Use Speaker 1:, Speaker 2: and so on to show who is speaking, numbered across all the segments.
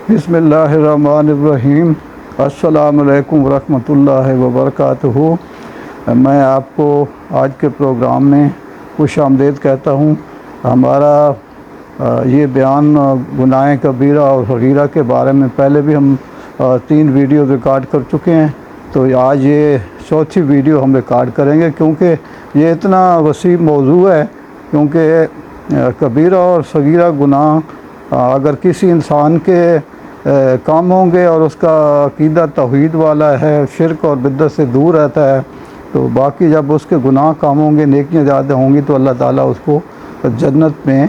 Speaker 1: بسم اللہ الرحمن الرحیم۔ السلام علیکم ورحمۃ اللہ وبرکاتہ۔ میں آپ کو آج کے پروگرام میں خوش آمدید کہتا ہوں۔ ہمارا یہ بیان گناہ کبیرہ اور صغیرہ کے بارے میں پہلے بھی ہم 3 ویڈیو ریکارڈ کر چکے ہیں، تو آج یہ چوتھی ویڈیو ہم ریکارڈ کریں گے، کیونکہ یہ اتنا وسیع موضوع ہے۔ کیونکہ کبیرہ اور صغیرہ گناہ اگر کسی انسان کے کام ہوں گے اور اس کا عقیدہ توحید والا ہے، شرک اور بدعت سے دور رہتا ہے، تو باقی جب اس کے گناہ کام ہوں گے، نیکیاں زیادہ ہوں گی، تو اللہ تعالیٰ اس کو جنت میں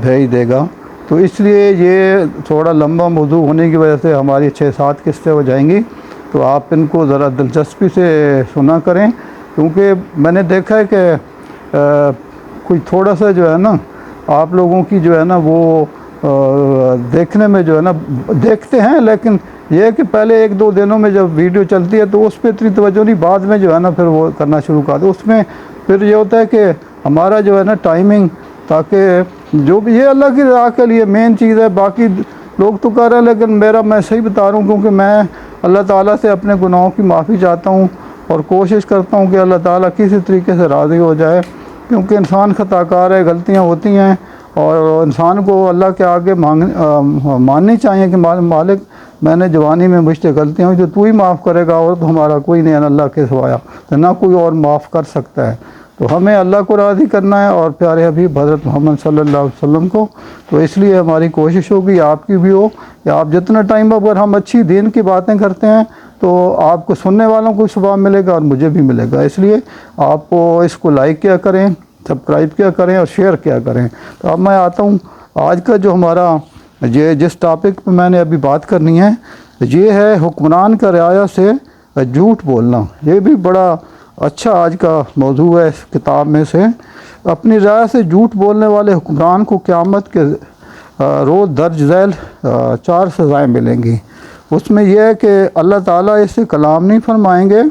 Speaker 1: بھیج دے گا۔ تو اس لیے یہ تھوڑا لمبا موضوع ہونے کی وجہ سے ہماری 6-7 قسطیں ہو جائیں گی، تو آپ ان کو ذرا دلچسپی سے سنا کریں، کیونکہ میں نے دیکھا ہے کہ کوئی تھوڑا سا جو ہے نا آپ لوگوں کی جو ہے نا وہ دیکھنے میں جو ہے نا دیکھتے ہیں، لیکن یہ ہے کہ پہلے 1-2 دنوں میں جب ویڈیو چلتی ہے تو اس پہ اتنی توجہ نہیں، بعد میں جو ہے نا پھر وہ کرنا شروع کر دو۔ اس میں پھر یہ ہوتا ہے کہ ہمارا جو ہے نا ٹائمنگ، تاکہ جو بھی یہ اللہ کی رضا کے لیے مین چیز ہے۔ باقی لوگ تو کر رہے ہیں، لیکن میں صحیح بتا رہا ہوں، کیونکہ میں اللہ تعالیٰ سے اپنے گناہوں کی معافی چاہتا ہوں اور کوشش کرتا ہوں کہ اللہ تعالیٰ کسی طریقے سے راضی ہو جائے، کیونکہ انسان خطا کار ہے، غلطیاں ہوتی ہیں، اور انسان کو اللہ کے آگے ماننی چاہیے کہ مالک میں نے جوانی میں مجھ سے غلطیاں ہوئی، تو ہی معاف کرے گا، اور تو ہمارا کوئی نہیں ہے اللہ کے سوایا، تو نہ کوئی اور معاف کر سکتا ہے۔ تو ہمیں اللہ کو راضی کرنا ہے اور پیارے حبیب حضرت محمد صلی اللہ علیہ وسلم کو۔ تو اس لیے ہماری کوشش ہوگی، آپ کی بھی ہو، کہ آپ جتنا ٹائم اگر ہم اچھی دین کی باتیں کرتے ہیں تو آپ کو سننے والوں کو ثواب ملے گا اور مجھے بھی ملے گا۔ اس لیے آپ اس کو لائک کیا کریں، سبسکرائب کیا کریں اور شیئر کیا کریں۔ تو اب میں آتا ہوں آج کا جو ہمارا جس ٹاپک پہ میں نے ابھی بات کرنی ہے، یہ ہے حکمران کا رعایا سے جھوٹ بولنا۔ یہ بھی بڑا اچھا آج کا موضوع ہے اس کتاب میں سے۔ اپنی رعایا سے جھوٹ بولنے والے حکمران کو قیامت کے روز درج ذیل 4 سزائیں ملیں گی۔ اس میں یہ ہے کہ اللہ تعالیٰ اسے کلام نہیں فرمائیں گے،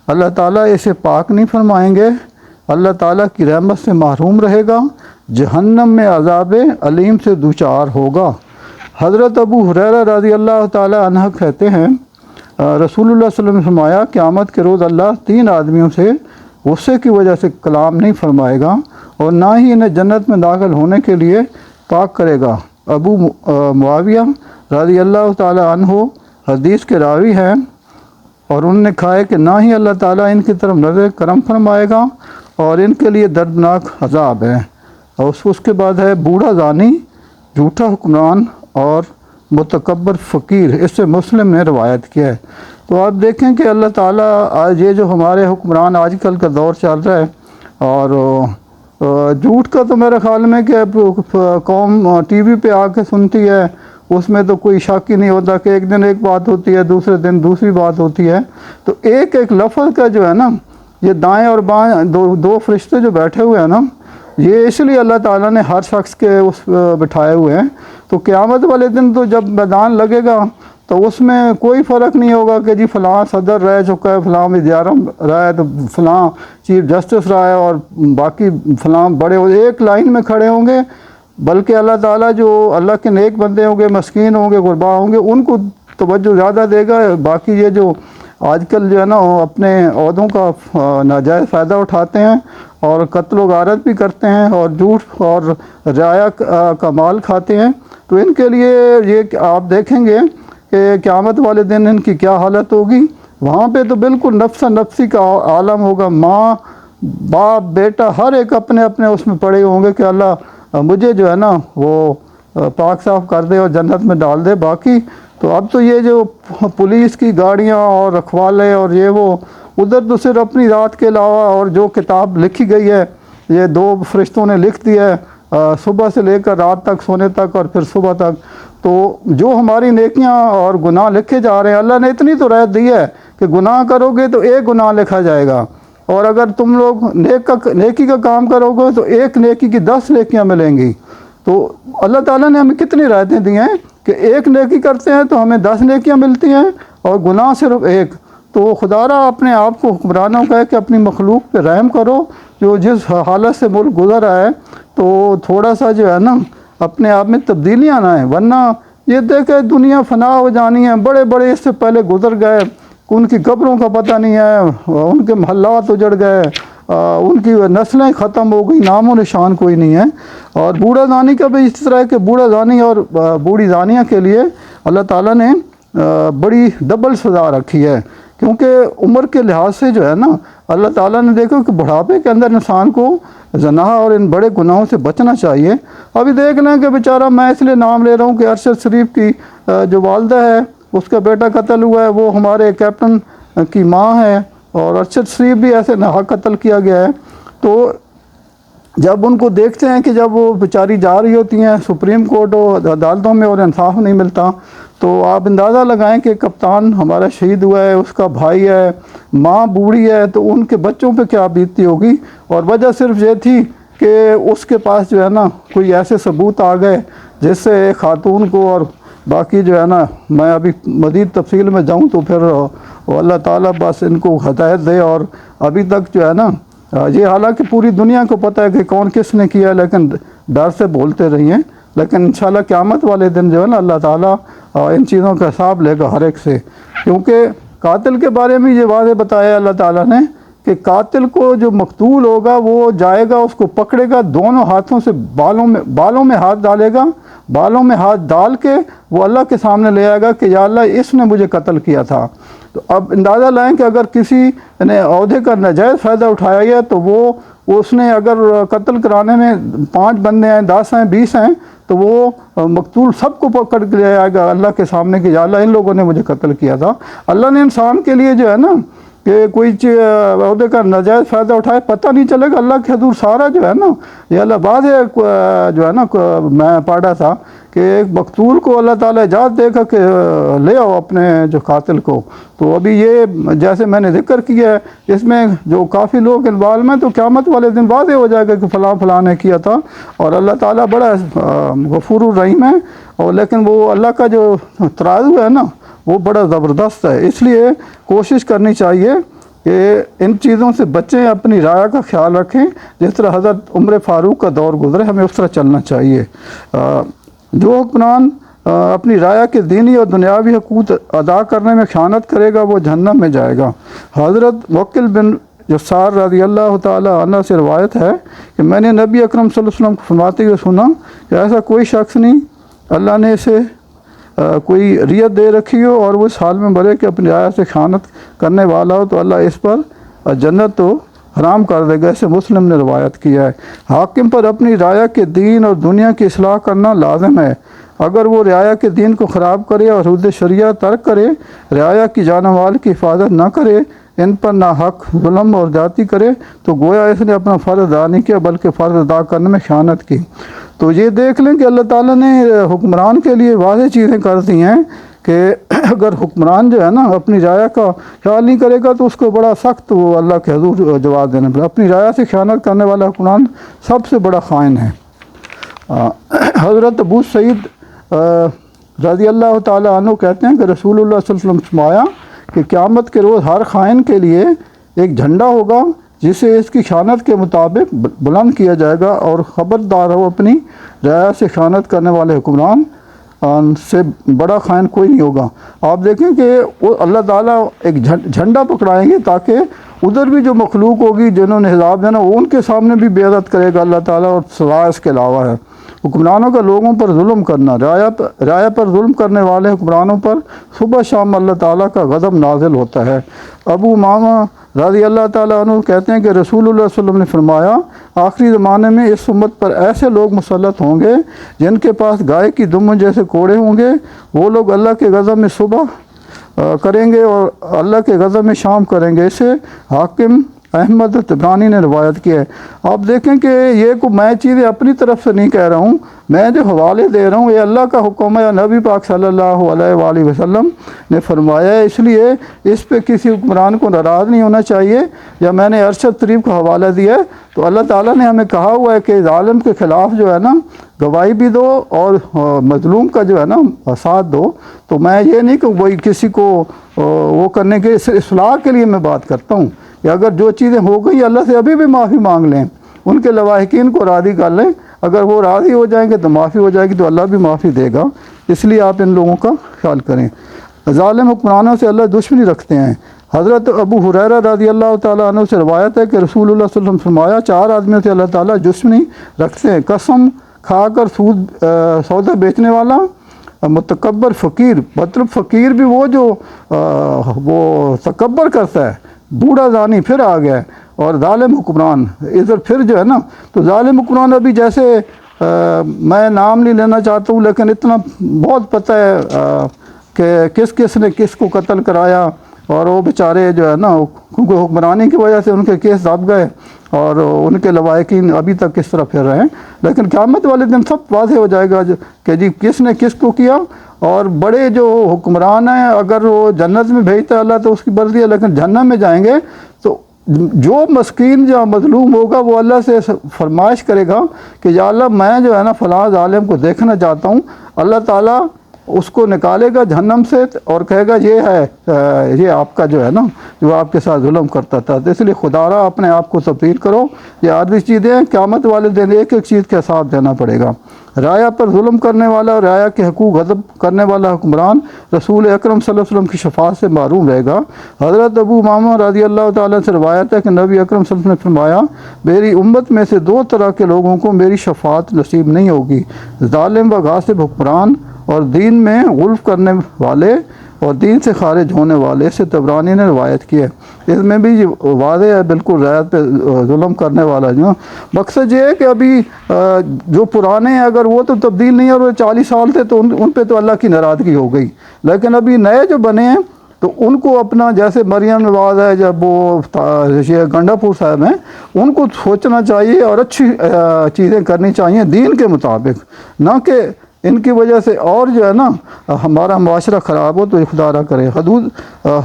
Speaker 1: اللہ تعالیٰ اسے پاک نہیں فرمائیں گے، اللہ تعالیٰ کی رحمت سے محروم رہے گا، جہنم میں عذاب علیم سے دوچار ہوگا۔ حضرت ابو ہریرہ رضی اللہ تعالیٰ عنہ کہتے ہیں، رسول اللہ صلی اللہ علیہ وسلم نے فرمایا، قیامت کے روز اللہ 3 آدمیوں سے غصے کی وجہ سے کلام نہیں فرمائے گا اور نہ ہی انہیں جنت میں داخل ہونے کے لیے پاک کرے گا۔ ابو معاویہ رضی اللہ تعالیٰ عنہ حدیث کے راوی ہیں، اور انہوں نے کہا ہے کہ نہ ہی اللہ تعالیٰ ان کی طرف نظر کرم فرمائے گا اور ان کے لیے دردناک عذاب ہے۔ اور اس کے بعد ہے بوڑھا زانی، جھوٹا حکمران اور متکبر فقیر۔ اس سے مسلم نے روایت کیا ہے۔ تو آپ دیکھیں کہ اللہ تعالیٰ آج یہ جو ہمارے حکمران آج کل کا دور چل رہا ہے، اور جھوٹ کا تو میرے خیال میں کہ قوم ٹی وی پہ آ کے سنتی ہے، اس میں تو کوئی شک ہی نہیں ہوتا کہ ایک دن ایک بات ہوتی ہے، دوسرے دن دوسری بات ہوتی ہے۔ تو ایک لفظ کا جو ہے نا، یہ دائیں اور بائیں دو فرشتے جو بیٹھے ہوئے ہیں نا، یہ اس لیے اللہ تعالیٰ نے ہر شخص کے بٹھائے ہوئے ہیں۔ تو قیامت والے دن تو جب میدان لگے گا تو اس میں کوئی فرق نہیں ہوگا کہ جی فلاں صدر رہ چکا ہے، فلاں وزیراعظم رہا ہے، تو فلاں چیف جسٹس رہا ہے، اور باقی فلاں بڑے ایک لائن میں کھڑے ہوں گے، بلکہ اللہ تعالیٰ جو اللہ کے نیک بندے ہوں گے، مسکین ہوں گے، غربا ہوں گے، ان کو توجہ زیادہ دے گا۔ باقی یہ جو آج کل جو ہے نا اپنے عہدوں کا ناجائز فائدہ اٹھاتے ہیں اور قتل و غارت بھی کرتے ہیں اور جھوٹ اور رعایا کا مال کھاتے ہیں، تو ان کے لیے یہ آپ دیکھیں گے کہ قیامت والے دن ان کی کیا حالت ہوگی۔ وہاں پہ تو بالکل نفس نفسی کا عالم ہوگا، ماں باپ بیٹا ہر ایک اپنے اپنے اس میں پڑے ہوں گے کہ اللہ مجھے جو ہے نا وہ پاک صاف کر دے اور جنت میں ڈال دے۔ باقی تو اب تو یہ جو پولیس کی گاڑیاں اور رکھوالے اور یہ وہ ادھر تو صرف اپنی ذات کے علاوہ، اور جو کتاب لکھی گئی ہے یہ 2 فرشتوں نے لکھ دیا ہے، صبح سے لے کر رات تک، سونے تک اور پھر صبح تک۔ تو جو ہماری نیکیاں اور گناہ لکھے جا رہے ہیں، اللہ نے اتنی تو رعایت دی ہے کہ گناہ کرو گے تو 1 گناہ لکھا جائے گا، اور اگر تم لوگ نیکی کا کام کرو گے تو 1 نیکی کی 10 نیکیاں ملیں گی۔ تو اللہ تعالیٰ نے ہمیں کتنی رعایتیں دی ہیں کہ 1 نیکی کرتے ہیں تو ہمیں 10 نیکیاں ملتی ہیں، اور گناہ صرف 1۔ تو خدا را اپنے آپ کو حکمرانوں کا ہے کہ اپنی مخلوق پہ رحم کرو، جو جس حالت سے ملک گزر رہا ہے، تو تھوڑا سا جو ہے نا اپنے آپ میں تبدیلیاں نہ ہیں، ورنہ یہ دیکھے دنیا فنا ہو جانی ہے، بڑے بڑے اس سے پہلے گزر گئے، ان کی قبروں کا پتہ نہیں ہے، ان کے محلات اجڑ گئے، ان کی نسلیں ختم ہو گئی، نام و نشان کوئی نہیں ہے۔ اور بوڑھا زانی کا بھی اس طرح ہے کہ بوڑھا زانی اور بوڑھی زانیہ کے لیے اللہ تعالیٰ نے بڑی ڈبل سزا رکھی ہے، کیونکہ عمر کے لحاظ سے جو ہے نا اللہ تعالیٰ نے دیکھو کہ بڑھاپے کے اندر انسان کو زنا اور ان بڑے گناہوں سے بچنا چاہیے۔ ابھی دیکھ لیں کہ بیچارہ، میں اس لیے نام لے رہا ہوں کہ ارشد شریف کی جو والدہ ہے اس کا بیٹا قتل ہوا ہے، وہ ہمارے کیپٹن کی ماں ہے، اور ارشد شریف بھی ایسے ناحق قتل کیا گیا ہے۔ تو جب ان کو دیکھتے ہیں کہ جب وہ بیچاری جا رہی ہوتی ہیں سپریم کورٹ اور عدالتوں میں اور انصاف نہیں ملتا، تو آپ اندازہ لگائیں کہ کپتان ہمارا شہید ہوا ہے، اس کا بھائی ہے، ماں بوڑھی ہے، تو ان کے بچوں پہ کیا بیتتی ہوگی۔ اور وجہ صرف یہ تھی کہ اس کے پاس جو ہے نا کوئی ایسے ثبوت آ گئے جس سے ایک خاتون کو، اور باقی جو ہے نا میں ابھی مزید تفصیل میں جاؤں تو پھر اللہ تعالیٰ بس ان کو ہدایت دے۔ اور ابھی تک جو ہے نا یہ حالانکہ پوری دنیا کو پتہ ہے کہ کون کس نے کیا، لیکن ڈر سے بولتے رہی ہیں، لیکن انشاءاللہ قیامت والے دن جو ہے نا اللہ تعالیٰ ان چیزوں کا حساب لے گا ہر ایک سے۔ کیونکہ قاتل کے بارے میں یہ واضح بتایا اللہ تعالیٰ نے کہ قاتل کو جو مقتول ہوگا وہ جائے گا، اس کو پکڑے گا، دونوں ہاتھوں سے بالوں میں ہاتھ ڈالے گا، بالوں میں ہاتھ ڈال کے وہ اللہ کے سامنے لے آئے گا کہ یا اللہ اس نے مجھے قتل کیا تھا۔ تو اب اندازہ لائیں کہ اگر کسی نے عہدے کا ناجائز فائدہ اٹھایا گیا تو وہ اس نے اگر قتل کرانے میں 5 بندے ہیں، 10 ہیں، 20 ہیں، تو وہ مقتول سب کو پکڑ کے لے آئے گا اللہ کے سامنے کہ یا اللہ ان لوگوں نے مجھے قتل کیا تھا۔ اللہ نے انسان کے لیے جو ہے نا کہ کوئی عہدے کا ناجائز فائدہ اٹھائے پتہ نہیں چلے گا، اللہ کے حضور سارا جو ہے نا یہ اللہ بعد جو ہے نا میں پڑھا تھا کہ ایک مقتول کو اللہ تعالیٰ اجازت دے گا کہ لے آؤ اپنے جو قاتل کو۔ تو ابھی یہ جیسے میں نے ذکر کیا ہے اس میں جو کافی لوگ انوالو ہیں، تو قیامت والے دن واضح ہو جائے گا کہ فلاں فلاں نے کیا تھا۔ اور اللہ تعالیٰ بڑا غفور الرحیم ہے، اور لیکن وہ اللہ کا جو ترازو ہے نا وہ بڑا زبردست ہے، اس لیے کوشش کرنی چاہیے کہ ان چیزوں سے بچیں، اپنی رعایا کا خیال رکھیں، جس طرح حضرت عمر فاروق کا دور گزرے ہمیں اس طرح چلنا چاہیے۔ جو حکمران اپنی رعایا کے دینی اور دنیاوی حقوق ادا کرنے میں خیانت کرے گا وہ جہنم میں جائے گا۔ حضرت وکیل بن جسار رضی اللہ تعالیٰ عنہ سے روایت ہے کہ میں نے نبی اکرم صلی اللہ علیہ وسلم کو فرماتے ہوئے سنا کہ ایسا کوئی شخص نہیں اللہ نے اسے کوئی ریت دے رکھی ہو اور وہ اس حال میں مرے کہ اپنی رعایا سے خیانت کرنے والا ہو تو اللہ اس پر جنت تو حرام کر دے گا۔ اسے مسلم نے روایت کیا ہے۔ حاکم پر اپنی رعایا کے دین اور دنیا کی اصلاح کرنا لازم ہے۔ اگر وہ رعایا کے دین کو خراب کرے اور حدود شریعہ ترک کرے، رعایا کی جان و مال کی حفاظت نہ کرے، ان پر ناحق ظلم اور زیادتی کرے، تو گویا اس نے اپنا فرض ادا نہیں کیا بلکہ فرض ادا کرنے میں خیانت کی۔ تو یہ دیکھ لیں کہ اللہ تعالیٰ نے حکمران کے لیے واضح چیزیں کر دی ہیں کہ اگر حکمران جو ہے نا اپنی رعایا کا خیال نہیں کرے گا تو اس کو بڑا سخت وہ اللہ کے حضور جواب دینا پڑا۔ اپنی رعایا سے خیانت کرنے والا حکمران سب سے بڑا خائن ہے۔ حضرت ابو سعید رضی اللہ تعالیٰ عنہ کہتے ہیں کہ رسول اللہ صلی اللہ علیہ وسلم فرمایا کہ قیامت کے روز ہر خائن کے لیے ایک جھنڈا ہوگا جسے اس کی خیانت کے مطابق بلند کیا جائے گا، اور خبردار ہو اپنی رعایا سے خیانت کرنے والے حکمران سے بڑا خائن کوئی نہیں ہوگا۔ آپ دیکھیں کہ وہ اللہ تعالیٰ ایک جھنڈا پکڑائیں گے تاکہ ادھر بھی جو مخلوق ہوگی جنہوں نے حساب دینا وہ ان کے سامنے بھی بے عزت کرے گا اللہ تعالیٰ، اور سزا اس کے علاوہ ہے۔ حکمرانوں کا لوگوں پر ظلم کرنا، رعایا پر ظلم کرنے والے حکمرانوں پر صبح شام اللہ تعالیٰ کا غضب نازل ہوتا ہے۔ ابو امامہ رضی اللہ تعالیٰ عنہ کہتے ہیں کہ رسول اللہ صلی اللہ علیہ وسلم نے فرمایا آخری زمانے میں اس امت پر ایسے لوگ مسلط ہوں گے جن کے پاس گائے کی دم جیسے کوڑے ہوں گے، وہ لوگ اللہ کے غضب میں صبح کریں گے اور اللہ کے غضب میں شام کریں گے۔ اسے حاکم احمد طبرانی نے روایت کی ہے۔ آپ دیکھیں کہ یہ کو میں چیزیں اپنی طرف سے نہیں کہہ رہا ہوں، میں جو حوالے دے رہا ہوں یہ اللہ کا حکم ہے، نبی پاک صلی اللہ علیہ وآلہ وسلم نے فرمایا ہے، اس لیے اس پہ کسی حکمران کو ناراض نہیں ہونا چاہیے۔ یا میں نے ارشد شریف کا حوالہ دیا ہے تو اللہ تعالیٰ نے ہمیں کہا ہوا ہے کہ ظالم کے خلاف جو ہے نا گواہی بھی دو اور مظلوم کا جو ہے نا ساتھ دو۔ تو میں یہ نہیں کہ وہی کسی کو وہ کرنے کے اصلاح کے لیے میں بات کرتا ہوں کہ اگر جو چیزیں ہو گئی اللہ سے ابھی بھی معافی مانگ لیں، ان کے لواحقین کو راضی کر لیں، اگر وہ راضی ہو جائیں گے تو معافی ہو جائے گی تو اللہ بھی معافی دے گا۔ اس لیے آپ ان لوگوں کا خیال کریں۔ ظالم حکمرانوں سے اللہ دشمنی رکھتے ہیں۔ حضرت ابو ہریرہ رضی اللہ تعالیٰ عنہ سے روایت ہے کہ رسول اللہ صلی اللہ علیہ وسلم فرمایا 4 آدمیوں سے اللہ تعالیٰ دشمنی رکھتے ہیں: قسم کھا کر سودا بیچنے والا، متکبر فقیر، مطلب فقیر بھی وہ جو وہ تکبر کرتا ہے، بوڑھا زانی پھر آ گیا، اور ظالم حکمران ادھر پھر جو ہے نا، تو ظالم حکمران ابھی جیسے میں نام نہیں لینا چاہتا ہوں، لیکن اتنا بہت پتہ ہے کہ کس کس نے کس کو قتل کرایا، اور وہ بیچارے جو ہے نا کیونکہ حکمرانی کی وجہ سے ان کے کیس دب گئے اور ان کے لواحقین ابھی تک کس طرح پھر رہے ہیں۔ لیکن قیامت والے دن سب واضح ہو جائے گا کہ جی کس نے کس کو کیا۔ اور بڑے جو حکمران ہیں اگر وہ جنت میں بھیجتا ہے اللہ تو اس کی مرضی ہے، لیکن جہنم میں جائیں گے تو جو مسکین یا مظلوم ہوگا وہ اللہ سے فرمائش کرے گا کہ یا اللہ میں جو ہے نا فلاں ظالم کو دیکھنا چاہتا ہوں، اللہ تعالیٰ اس کو نکالے گا جہنم سے اور کہے گا یہ ہے یہ آپ کا جو ہے نا جو آپ کے ساتھ ظلم کرتا تھا۔ تو اس لیے خدا را اپنے آپ کو تبدیل کرو۔ یہ عادی چیزیں ہیں، قیامت والے دن ایک ایک چیز کا حساب دینا پڑے گا۔ رعایا پر ظلم کرنے والا اور رعایا کے حقوق غضب کرنے والا حکمران رسول اکرم صلی اللہ علیہ وسلم کی شفاعت سے محروم رہے گا۔ حضرت ابو امامہ رضی اللہ تعالیٰ سے روایت ہے کہ نبی اکرم صلی اللہ علیہ وسلم نے فرمایا میری امت میں سے 2 طرح کے لوگوں کو میری شفاعت نصیب نہیں ہوگی: ظالم و غاصب حکمران اور دین میں غلف کرنے والے اور دین سے خارج ہونے والے۔ سے طبرانی نے روایت کی ہے۔ اس میں بھی واضح ہے بالکل رعایت پہ ظلم کرنے والا جو مقصد یہ ہے کہ ابھی جو پرانے ہیں اگر وہ تو تبدیل نہیں اور وہ 40 سال تھے تو ان پہ تو اللہ کی ناراضگی ہو گئی، لیکن ابھی نئے جو بنے ہیں تو ان کو اپنا جیسے مریم نواز ہے جب وہ گنڈا پور صاحب ہیں ان کو سوچنا چاہیے اور اچھی چیزیں کرنی چاہیے دین کے مطابق، نہ کہ ان کی وجہ سے اور جو ہے نا ہمارا معاشرہ خراب ہو۔ تو خدا نہ کرے۔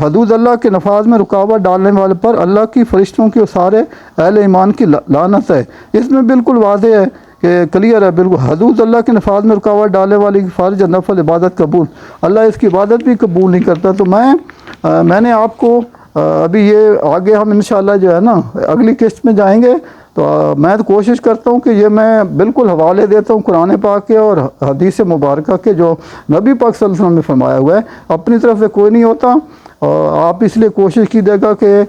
Speaker 1: حدود اللہ کے نفاذ میں رکاوٹ ڈالنے والے پر اللہ کی فرشتوں کی اور سارے اہل ایمان کی لعنت ہے۔ اس میں بالکل واضح ہے کہ کلیئر ہے بالکل، حدود اللہ کے نفاذ میں رکاوٹ ڈالنے والی کی فرض نفل عبادت قبول، اللہ اس کی عبادت بھی قبول نہیں کرتا۔ تو میں نے آپ کو ابھی یہ آگے ہم انشاءاللہ جو ہے نا اگلی قسط میں جائیں گے تو میں تو کوشش کرتا ہوں کہ یہ میں بالکل حوالے دیتا ہوں قرآن پاک کے اور حدیث مبارکہ کے جو نبی پاک صلی اللہ علیہ وسلم نے فرمایا ہوا ہے، اپنی طرف سے کوئی نہیں ہوتا۔ اور آپ اس لیے کوشش کیجیے گا کہ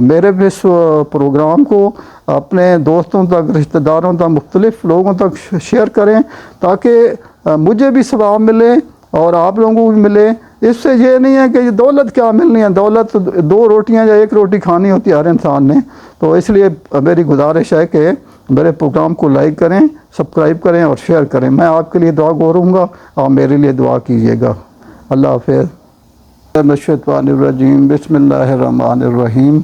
Speaker 1: میرے اس پروگرام کو اپنے دوستوں تک، رشتہ داروں تک، مختلف لوگوں تک شیئر کریں تاکہ مجھے بھی ثواب ملے اور آپ لوگوں کو بھی ملے۔ اس سے یہ نہیں ہے کہ یہ دولت کیا ملنی ہے، دولت 2 روٹیاں یا 1 روٹی کھانی ہوتی ہے ہر انسان نے۔ تو اس لیے میری گزارش ہے کہ میرے پروگرام کو لائک کریں، سبسکرائب کریں اور شیئر کریں۔ میں آپ کے لیے دعا گو رہوں گا، آپ میرے لیے دعا کیجیے گا۔ اللہ حافظ۔ من الشیطان الرجیم، بسم اللہ الرحمن الرحیم۔